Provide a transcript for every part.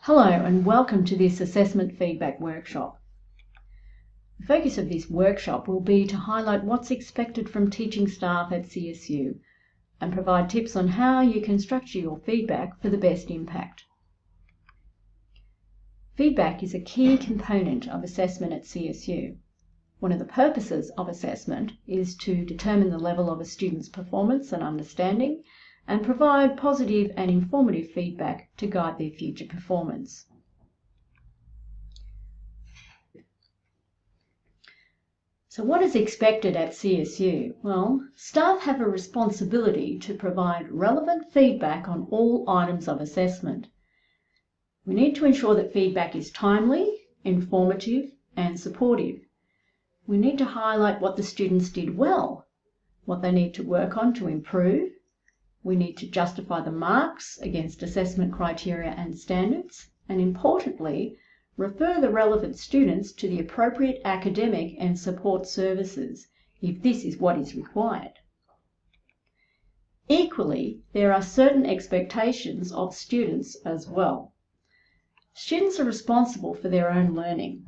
Hello and welcome to this assessment feedback workshop. The focus of this workshop will be to highlight what's expected from teaching staff at CSU and provide tips on how you can structure your feedback for the best impact. Feedback is a key component of assessment at CSU. One of the purposes of assessment is to determine the level of a student's performance and understanding and provide positive and informative feedback to guide their future performance. So what is expected at CSU? Well, staff have a responsibility to provide relevant feedback on all items of assessment. We need to ensure that feedback is timely, informative, and supportive. We need to highlight what the students did well, what they need to work on to improve. We need to justify the marks against assessment criteria and standards, and importantly, refer the relevant students to the appropriate academic and support services if this is what is required. Equally, there are certain expectations of students as well. Students are responsible for their own learning.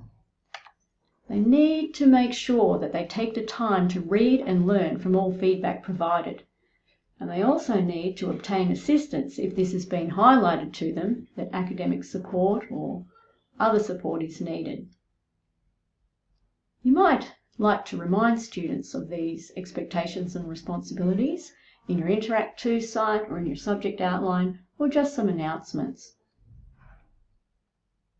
They need to make sure that they take the time to read and learn from all feedback provided. And they also need to obtain assistance if this has been highlighted to them that academic support or other support is needed. You might like to remind students of these expectations and responsibilities in your Interact 2 site or in your subject outline or just some announcements.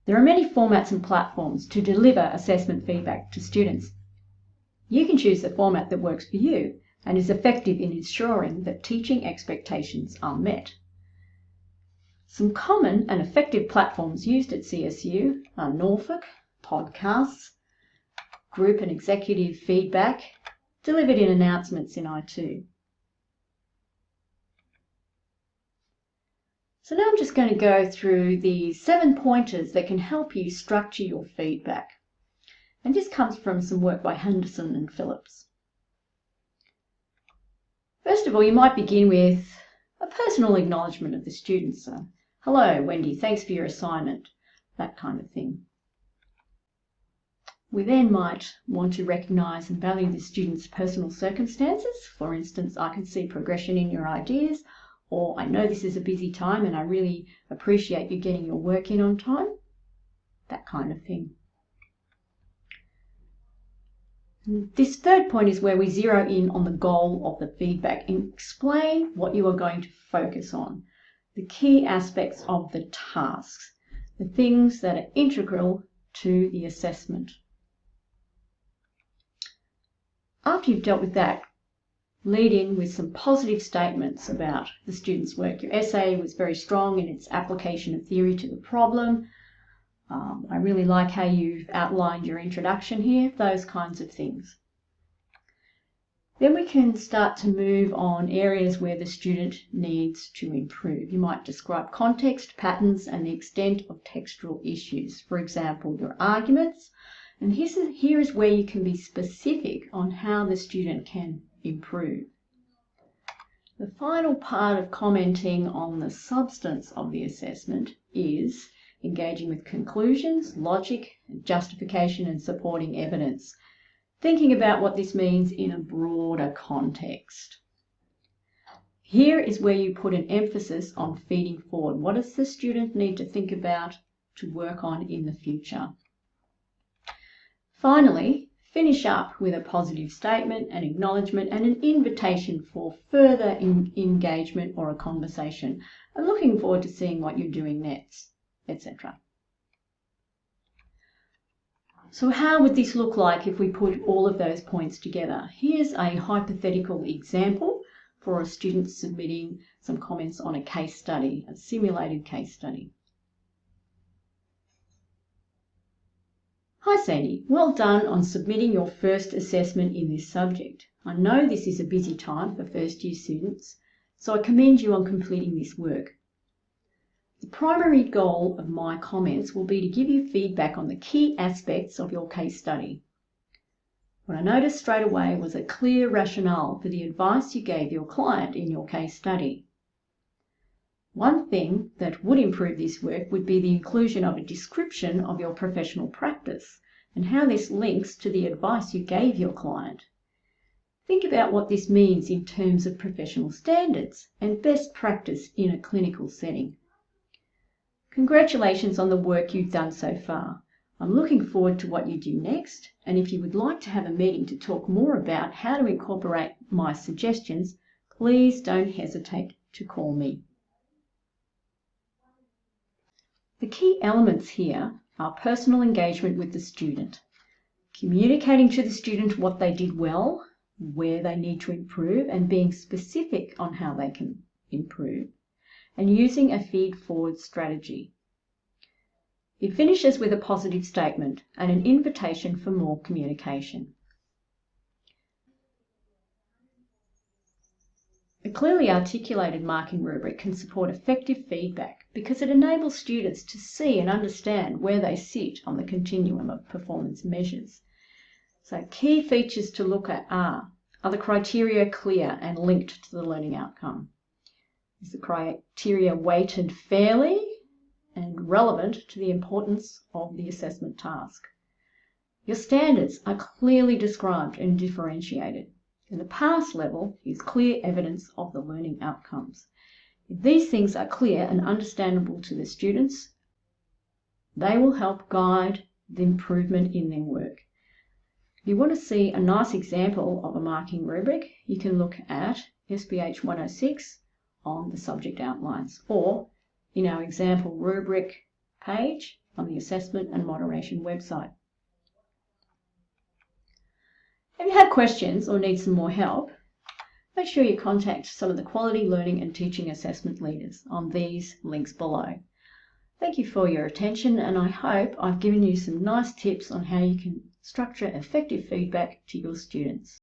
There are many formats and platforms to deliver assessment feedback to students. You can choose the format that works for you and is effective in ensuring that teaching expectations are met. Some common and effective platforms used at CSU are Norfolk, podcasts, group and executive feedback, delivered in announcements in I2. So now I'm just going to go through the 7 pointers that can help you structure your feedback. And this comes from some work by Henderson and Phillips. First of all, you might begin with a personal acknowledgement of the students. So, hello, Wendy, thanks for your assignment, that kind of thing. We then might want to recognise and value the student's personal circumstances. For instance, I can see progression in your ideas, or I know this is a busy time and I really appreciate you getting your work in on time, that kind of thing. This third point is where we zero in on the goal of the feedback and explain what you are going to focus on, the key aspects of the tasks, the things that are integral to the assessment. After you've dealt with that, lead in with some positive statements about the student's work. Your essay was very strong in its application of theory to the problem. I really like how you've outlined your introduction here, those kinds of things. Then we can start to move on areas where the student needs to improve. You might describe context, patterns, and the extent of textual issues. For example, your arguments. And here is where you can be specific on how the student can improve. The final part of commenting on the substance of the assessment is engaging with conclusions, logic, justification, and supporting evidence. Thinking about what this means in a broader context. Here is where you put an emphasis on feeding forward. What does the student need to think about to work on in the future? Finally, finish up with a positive statement, an acknowledgement, and an invitation for further engagement or a conversation. I'm looking forward to seeing what you're doing next, etc. So how would this look like if we put all of those points together? Here's a hypothetical example for a student submitting some comments on a case study, a simulated case study. Hi Sadie, well done on submitting your first assessment in this subject. I know this is a busy time for first year students, so I commend you on completing this work. The primary goal of my comments will be to give you feedback on the key aspects of your case study. What I noticed straight away was a clear rationale for the advice you gave your client in your case study. One thing that would improve this work would be the inclusion of a description of your professional practice and how this links to the advice you gave your client. Think about what this means in terms of professional standards and best practice in a clinical setting. Congratulations on the work you've done so far. I'm looking forward to what you do next, and if you would like to have a meeting to talk more about how to incorporate my suggestions, please don't hesitate to call me. The key elements here are personal engagement with the student, communicating to the student what they did well, where they need to improve, and being specific on how they can improve, and using a feed-forward strategy. It finishes with a positive statement and an invitation for more communication. A clearly articulated marking rubric can support effective feedback because it enables students to see and understand where they sit on the continuum of performance measures. So key features to look at are the criteria clear and linked to the learning outcome? Is the criteria weighted fairly and relevant to the importance of the assessment task? Your standards are clearly described and differentiated, and the pass level is clear evidence of the learning outcomes. If these things are clear and understandable to the students, they will help guide the improvement in their work. If you want to see a nice example of a marking rubric, you can look at SPH 106 on the subject outlines, or in our example rubric page on the Assessment and Moderation website. If you have questions or need some more help, make sure you contact some of the quality learning and teaching assessment leaders on these links below. Thank you for your attention, and I hope I've given you some nice tips on how you can structure effective feedback to your students.